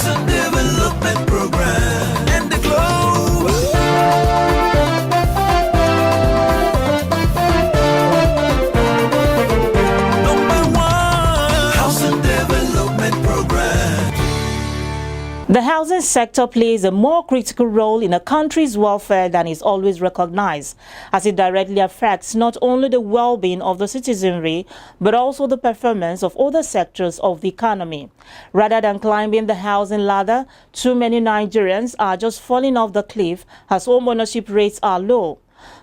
Housing Development Program and the globe. Number one, Housing Development Program. The housing sector plays a more critical role in a country's welfare than is always recognized, as it directly affects not only the well-being of the citizenry, but also the performance of other sectors of the economy. Rather than climbing the housing ladder, too many Nigerians are just falling off the cliff as home ownership rates are low.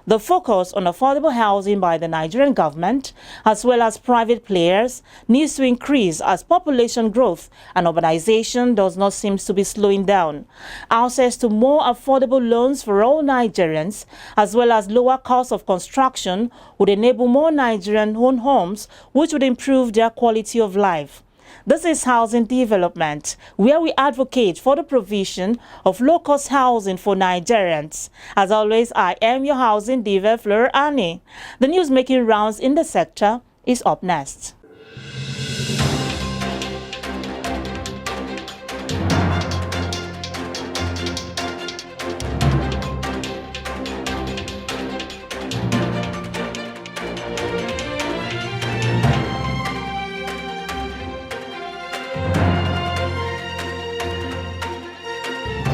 The focus on affordable housing by the Nigerian government, as well as private players, needs to increase as population growth and urbanization does not seem to be slowing down. Access to more affordable loans for all Nigerians, as well as lower cost of construction, would enable more Nigerian own homes, which would improve their quality of life. This is Housing Development, where we advocate for the provision of low-cost housing for Nigerians. As always, I am your housing diva, Fleur Annie. The news making rounds in the sector is up next.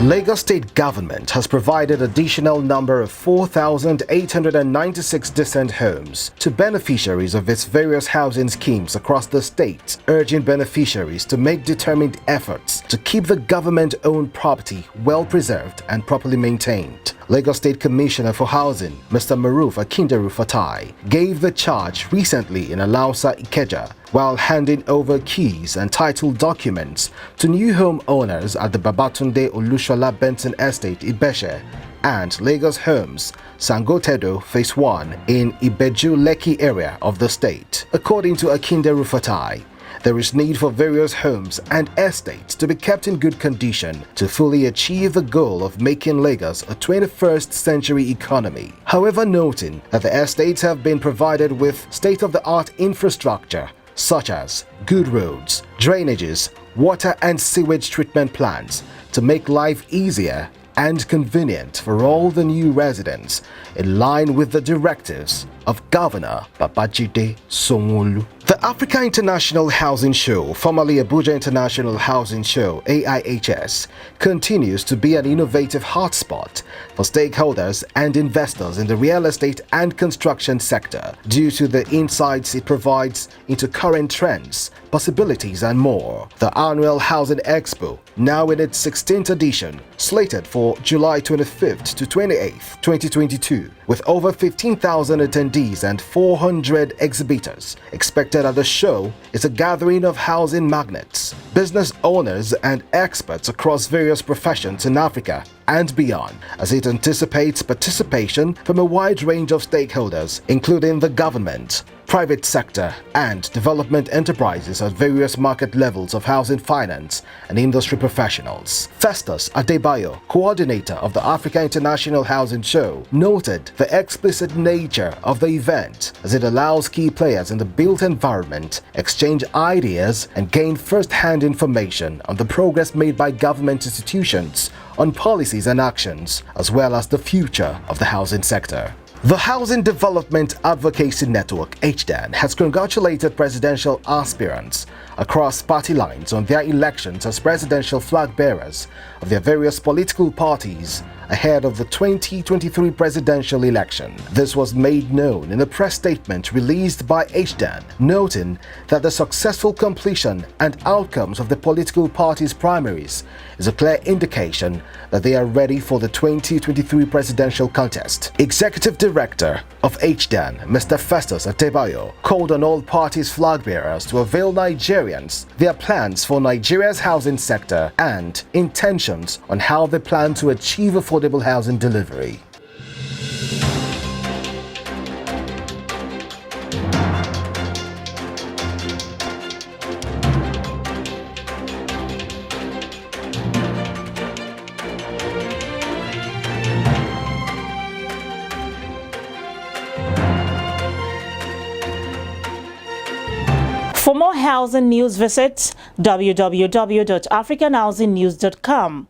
Lagos State Government has provided additional number of 4,896 decent homes to beneficiaries of its various housing schemes across the state, urging beneficiaries to make determined efforts to keep the government-owned property well preserved and properly maintained. Lagos State Commissioner for Housing, Mr. Murod Fatai, gave the charge recently in Alausa, Ikeja, while handing over keys and title documents to new home owners at the Babatunde Olushola Benson Estate, Ibeshe, and Lagos Homes, Sangotedo Phase 1 in Ibeju Lekki area of the state. According to Akinderu Fatai, there is need for various homes and estates to be kept in good condition to fully achieve the goal of making Lagos a 21st century economy. However, noting that the estates have been provided with state-of-the-art infrastructure such as good roads, drainages, water and sewage treatment plants to make life easier and convenient for all the new residents in line with the directives of Governor Babajide Sanwo-Olu. The Africa International Housing Show, formerly Abuja International Housing Show, AIHS, continues to be an innovative hotspot for stakeholders and investors in the real estate and construction sector due to the insights it provides into current trends, possibilities and more. The annual Housing Expo, now in its 16th edition, slated for July 25th to 28th, 2022, with over 15,000 attendees and 400 exhibitors. Expected at the show is a gathering of housing magnates, business owners and experts across various professions in Africa and beyond, as it anticipates participation from a wide range of stakeholders, including the government, private sector and development enterprises at various market levels of housing finance and industry professionals. Festus Adebayo, coordinator of the Africa International Housing Show, noted the explicit nature of the event as it allows key players in the built environment exchange ideas and gain first-hand information on the progress made by government institutions on policies and actions, as well as the future of the housing sector. The Housing Development Advocacy Network, HDAN, has congratulated presidential aspirants across party lines on their elections as presidential flag bearers of their various political parties ahead of the 2023 presidential election. This was made known in a press statement released by HDAN, noting that the successful completion and outcomes of the political parties' primaries is a clear indication that they are ready for the 2023 presidential contest. Executive Director of HDAN, Mr. Festus Adebayo, called on all parties' flag bearers to avail Nigerians their plans for Nigeria's housing sector and intentions on how they plan to achieve affordable housing delivery. For more housing news, visit www.africanhousingnews.com.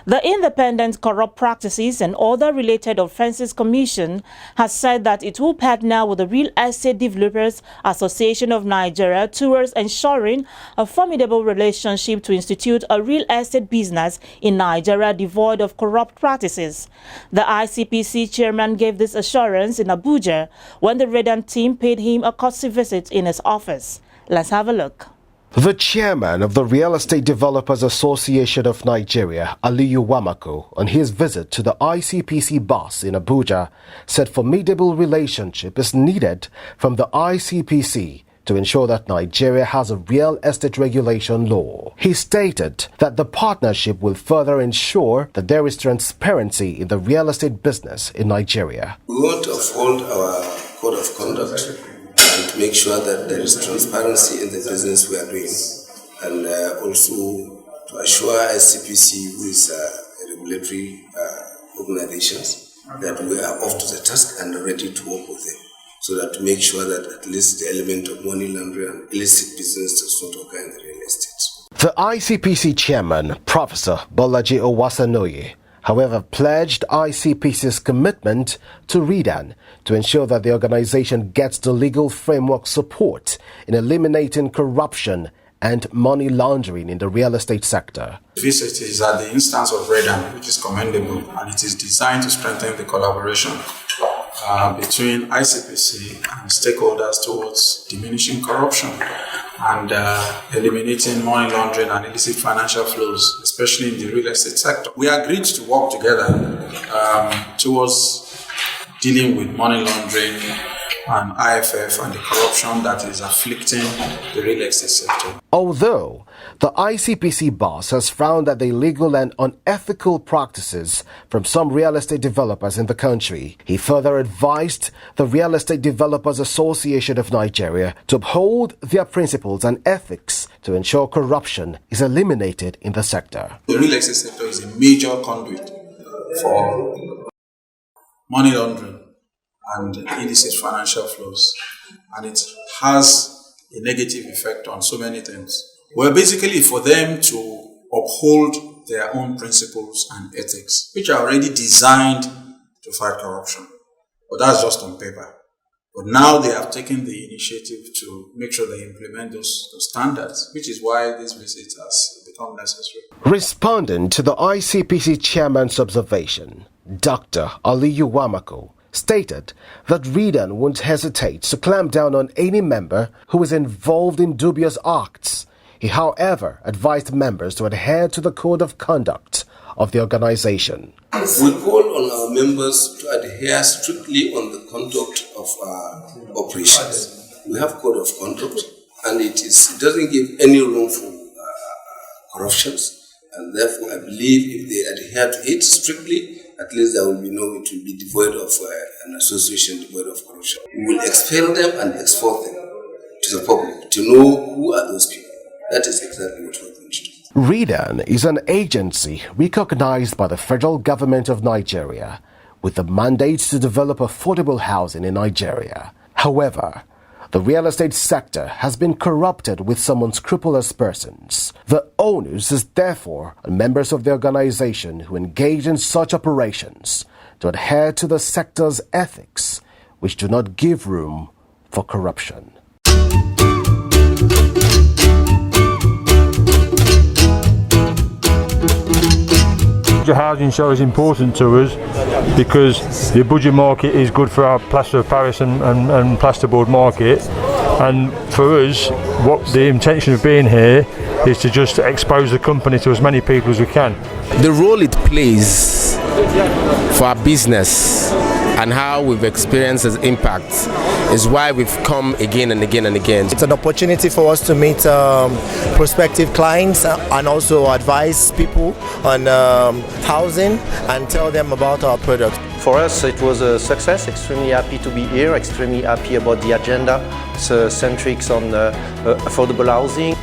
The Independent Corrupt Practices and Other Related Offences Commission has said that it will partner with the Real Estate Developers Association of Nigeria towards ensuring a formidable relationship to institute a real estate business in Nigeria devoid of corrupt practices. The ICPC chairman gave this assurance in Abuja when the Radiant team paid him a courtesy visit in his office. Let's have a look. The chairman of the Real Estate Developers Association of Nigeria, Aliyu Wamako, on his visit to the ICPC bus in Abuja, said formidable relationship is needed from the ICPC to ensure that Nigeria has a real estate regulation law. He stated that the partnership will further ensure that there is transparency in the real estate business in Nigeria. We want to uphold our code of conduct and to make sure that there is transparency in the business we are doing, and also to assure ICPC, who is a regulatory organization, that we are off to the task and ready to work with them, so that to make sure that at least the element of money laundering and illicit business does not occur in the real estate. The ICPC chairman, Professor Bolaji Owasanoye, however, pledged ICPC's commitment to REDAN to ensure that the organization gets the legal framework support in eliminating corruption and money laundering in the real estate sector. This is at the instance of REDAN, which is commendable, and it is designed to strengthen the collaboration between ICPC and stakeholders towards diminishing corruption and eliminating money laundering and illicit financial flows, especially in the real estate sector. We agreed to work together towards dealing with money laundering and IFF and the corruption that is afflicting the real estate sector. Although the ICPC boss has frowned at the illegal and unethical practices from some real estate developers in the country, he further advised the Real Estate Developers Association of Nigeria to uphold their principles and ethics to ensure corruption is eliminated in the sector. The real estate sector is a major conduit for money laundering and illicit financial flows, and it has a negative effect on so many things. Well, basically for them to uphold their own principles and ethics, which are already designed to fight corruption. But that's just on paper. But now they have taken the initiative to make sure they implement those standards, which is why this visit has become necessary. Responding to the ICPC chairman's observation, Dr. Aliyu Wamako stated that REDAN won't hesitate to clamp down on any member who is involved in dubious acts. He, however, advised members to adhere to the code of conduct of the organization. We call on our members to adhere strictly on the conduct of our operations. We have code of conduct, and it doesn't give any room for corruptions, and therefore I believe if they adhere to it strictly, at least there will be it will be devoid of an association devoid of corruption. We will expel them and export them to the public to know who are those people. That is exactly what we're going to do. REDAN is an agency recognized by the federal government of Nigeria with the mandate to develop affordable housing in Nigeria. However, the real estate sector has been corrupted with some unscrupulous persons. The onus is therefore on members of the organization who engage in such operations to adhere to the sector's ethics, which do not give room for corruption. The housing show is important to us because the budget market is good for our plaster of Paris and plasterboard market, and for us what the intention of being here is to just expose the company to as many people as we can. The role it plays for our business and how we've experienced its impact is why we've come again and again and again. It's an opportunity for us to meet prospective clients and also advise people on housing and tell them about our product. For us, it was a success. Extremely happy to be here, extremely happy about the agenda. It's centric on affordable housing.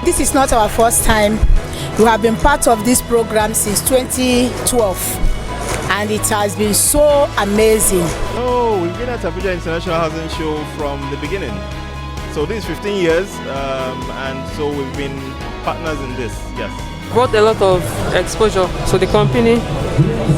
This is not our first time. We have been part of this program since 2012. and it has been so amazing. Oh, we've been at Abuja International Housing Show from the beginning. So this is 15 years, and so we've been partners in this, yes. Brought a lot of exposure to the company.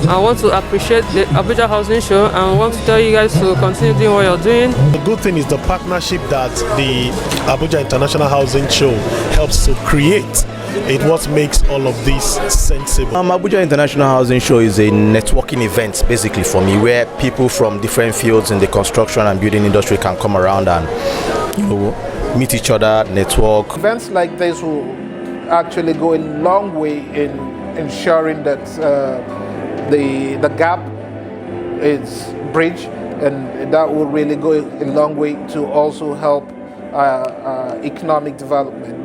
I want to appreciate the Abuja Housing Show and want to tell you guys to continue doing what you're doing. The good thing is the partnership that the Abuja International Housing Show helps to create. It what makes all of this sensible. Abuja International Housing Show is a networking event basically for me, where people from different fields in the construction and building industry can come around and meet each other, network. Events like this will actually go a long way in ensuring that the gap is bridged, and that will really go a long way to also help economic development.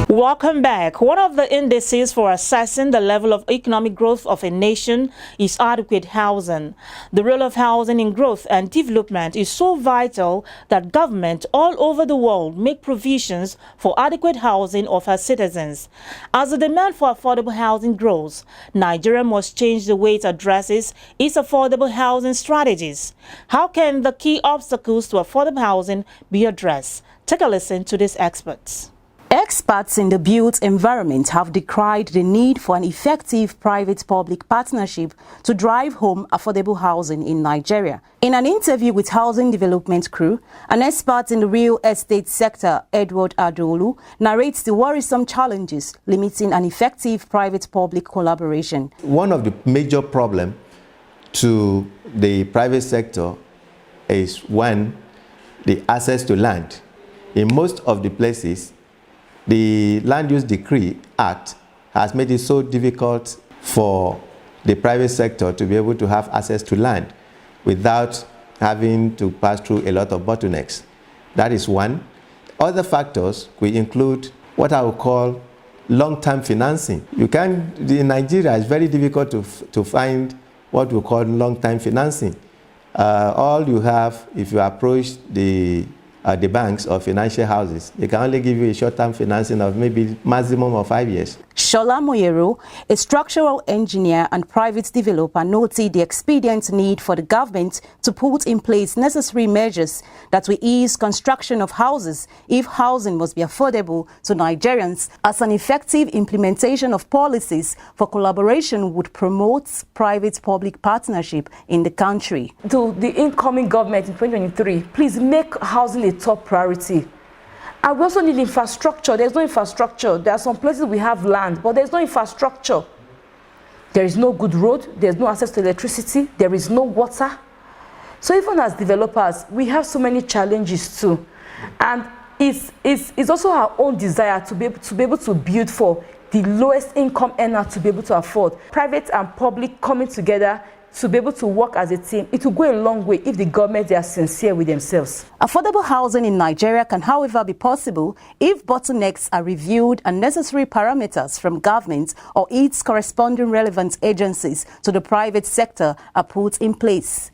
Welcome back. One of the indices for assessing the level of economic growth of a nation is adequate housing. The role of housing in growth and development is so vital that governments all over the world make provisions for adequate housing of her citizens. As the demand for affordable housing grows, Nigeria must change the way it addresses its affordable housing strategies. How can the key obstacles to affordable housing be addressed? Take a listen to these experts. Experts in the built environment have decried the need for an effective private-public partnership to drive home affordable housing in Nigeria. In an interview with Housing Development Crew, an expert in the real estate sector, Edward Adolu, narrates the worrisome challenges limiting an effective private-public collaboration. One of the major problems to the private sector is one, the access to land. In most of the places, the Land Use Decree Act has made it so difficult for the private sector to be able to have access to land without having to pass through a lot of bottlenecks. That is one. Other factors will include what I would call long-term financing. In Nigeria, it's very difficult to find what we call long-term financing. All you have, if you approach the banks or financial houses, they can only give you a short-term financing of maybe maximum of 5 years. Shola Moyero, a structural engineer and private developer, noted the expedient need for the government to put in place necessary measures that will ease construction of houses if housing must be affordable to Nigerians, as an effective implementation of policies for collaboration would promote private-public partnership in the country. To the incoming government in 2023, please make housing a top priority. And we also need infrastructure. There's no infrastructure. There are some places we have land, but there's no infrastructure. There is no good road. There's no access to electricity. There is no water. So even as developers, we have so many challenges too. And it's also our own desire to be able to build for the lowest income earner to be able to afford. Private and public coming together to be able to work as a team, it will go a long way if the government are sincere with themselves. Affordable housing in Nigeria can, however, be possible if bottlenecks are reviewed and necessary parameters from government or its corresponding relevant agencies to the private sector are put in place.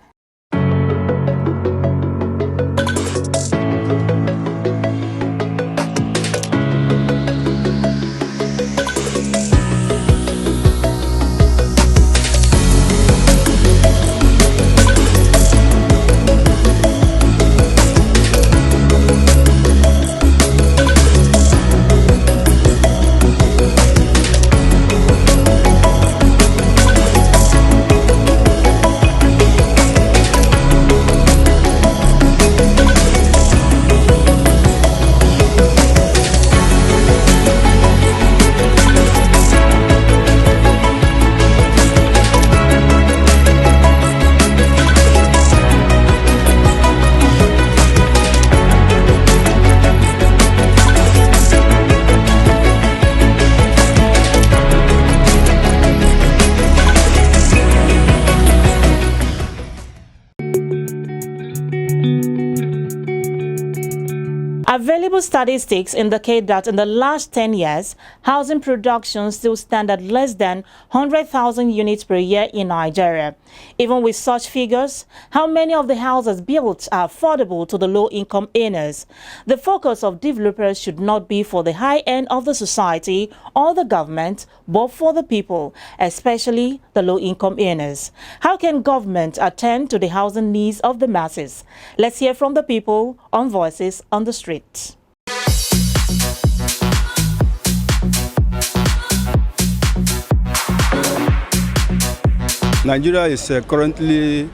Available statistics indicate that in the last 10 years, housing production still stand at less than 100,000 units per year in Nigeria. Even with such figures, how many of the houses built are affordable to the low-income earners? The focus of developers should not be for the high end of the society or the government, but for the people, especially the low-income earners. How can government attend to the housing needs of the masses? Let's hear from the people on Voices on the Street. Nigeria is currently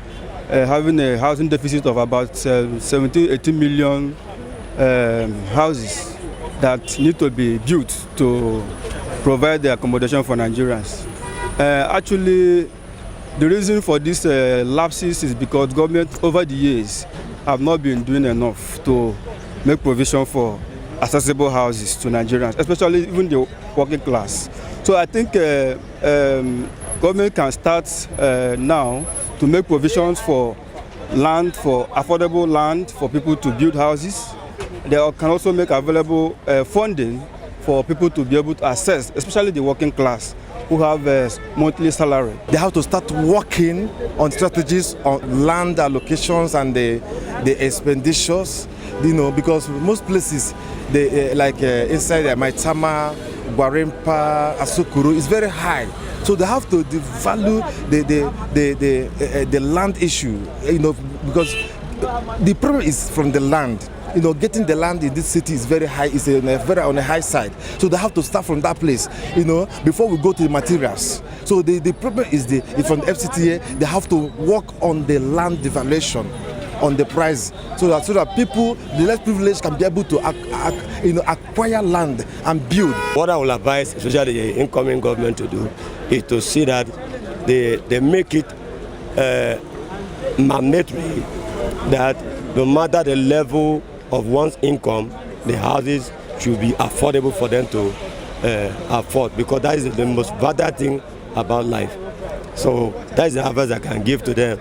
having a housing deficit of about 17-18 million houses that need to be built to provide the accommodation for Nigerians. Actually, the reason for this lapses is because government over the years have not been doing enough to make provision for accessible houses to Nigerians, especially even the working class. So I think government can start now to make provisions for land, for affordable land for people to build houses. They can also make available funding for people to be able to access, especially the working class who have a monthly salary. They have to start working on strategies on land allocations and the expenditures, you know, because most places, they, inside Maitama, Gwarimpa, Asukuru, is very high. So they have to value the land issue, you know, because the problem is from the land. You know, getting the land in this city is very high, it's very on the high side. So they have to start from that place, you know, before we go to the materials. So the problem is from the FCTA, they have to work on the land devaluation, on the price, so that people, the less privileged, can be able to acquire land and build. What I will advise, especially the incoming government, to do is to see that they make it mandatory that no matter the level of one's income, the houses should be affordable for them to afford, because that is the most vital thing about life. So that is the advice I can give to them.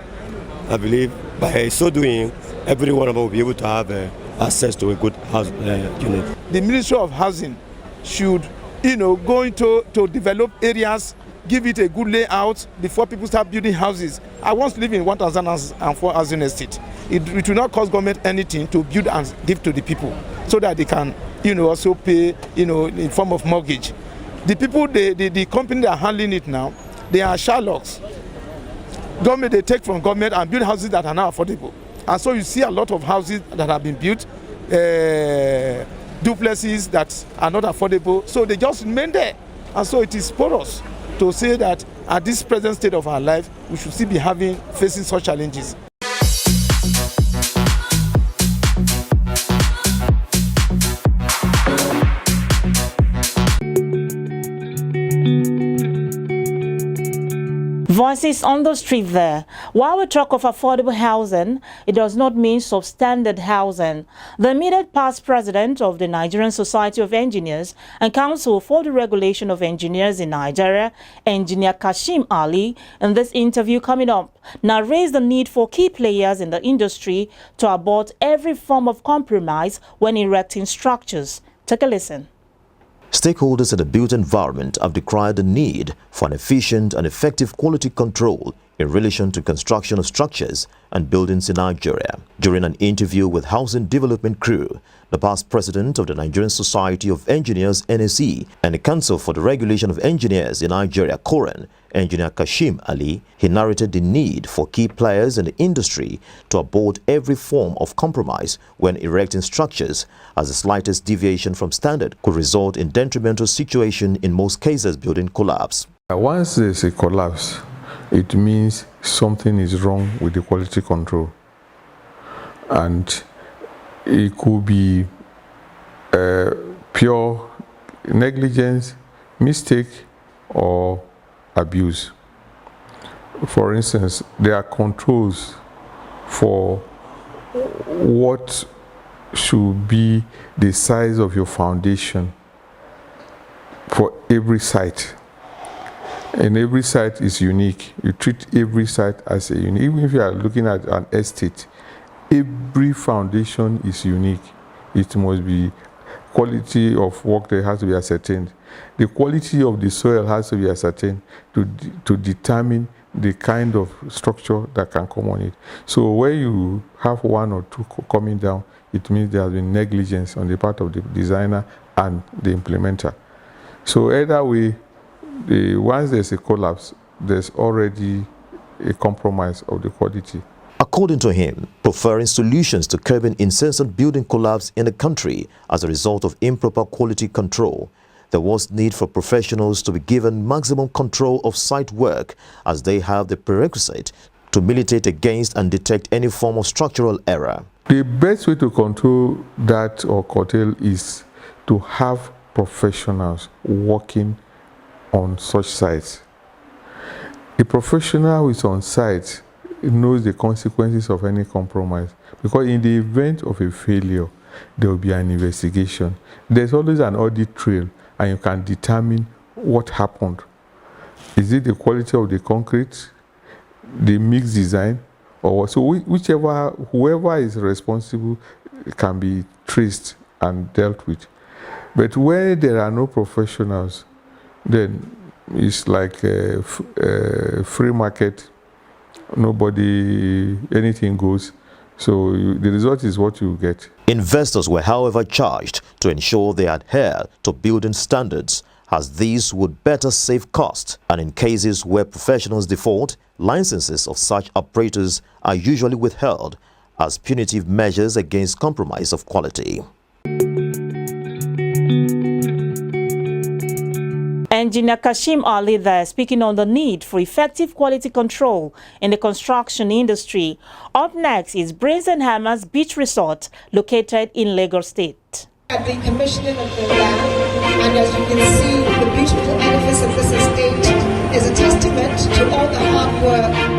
I believe by so doing, every one of us will be able to have access to a good house unit. The Ministry of Housing should, go into develop areas, give it a good layout before people start building houses. I once lived in 1004 housing estate. It will not cost government anything to build and give to the people, so that they can, also pay, in form of mortgage. The people, the company that are handling it now, they are Sherlocks. Government, they take from government and build houses that are not affordable. And so you see a lot of houses that have been built, duplexes that are not affordable. So they just remain there. And so it is for us to say that at this present state of our life, we should still be facing such challenges. Voices on the street there. While we talk of affordable housing, it does not mean substandard housing. The immediate past president of the Nigerian Society of Engineers and Council for the Regulation of Engineers in Nigeria, Engineer Kashim Ali, in this interview coming up, now raised the need for key players in the industry to abort every form of compromise when erecting structures. Take a listen. Stakeholders in the built environment have decried the need for an efficient and effective quality control in relation to construction of structures and buildings in Nigeria. During an interview with Housing Development Crew, the past president of the Nigerian Society of Engineers (NSE) and the Council for the Regulation of Engineers in Nigeria (Noren), Engineer Kashim Ali, he narrated the need for key players in the industry to abort every form of compromise when erecting structures, as the slightest deviation from standard could result in detrimental situation, in most cases building collapse. Once there's a collapse, it means something is wrong with the quality control, and it could be pure negligence, mistake, or abuse. For instance, there are controls for what should be the size of your foundation for every site. And every site is unique. You treat every site as a unique. Even if you are looking at an estate, every foundation is unique. It must be quality of work that has to be ascertained. The quality of the soil has to be ascertained to determine the kind of structure that can come on it. So when you have one or two coming down, it means there has been negligence on the part of the designer and the implementer. So either way, once there's a collapse, there's already a compromise of the quality. According to him, preferring solutions to curbing incessant building collapse in the country as a result of improper quality control, there was need for professionals to be given maximum control of site work as they have the prerequisite to militate against and detect any form of structural error. The best way to control that or curtail is to have professionals working on such sites. A professional who is on site knows the consequences of any compromise, because in the event of a failure, there will be an investigation. There's always an audit trail, and you can determine what happened. Is it the quality of the concrete, the mix design, or so whoever is responsible can be traced and dealt with. But where there are no professionals, then it's like a free market. Nobody, anything goes. So the result is what you get. Investors were, however, charged to ensure they adhere to building standards, as these would better save costs, and in cases where professionals default, licenses of such operators are usually withheld as punitive measures against compromise of quality. Engineer Kashim Ali there, speaking on the need for effective quality control in the construction industry. Up next is Brains and Hammers Beach Resort, located in Lagos State. At the commissioning of the land, and as you can see, the beautiful edifice of this estate is a testament to all the hard work.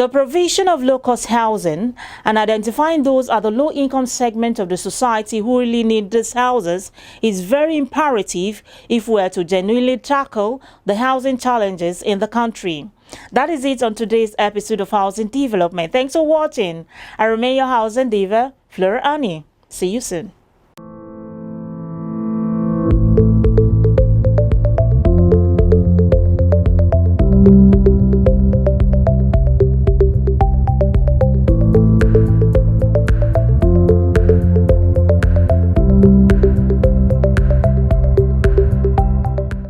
The provision of low-cost housing and identifying those at the low-income segment of the society who really need these houses is very imperative if we are to genuinely tackle the housing challenges in the country. That is it on today's episode of Housing Development. Thanks for watching. I remain your housing diva, Fleur Annie. See you soon.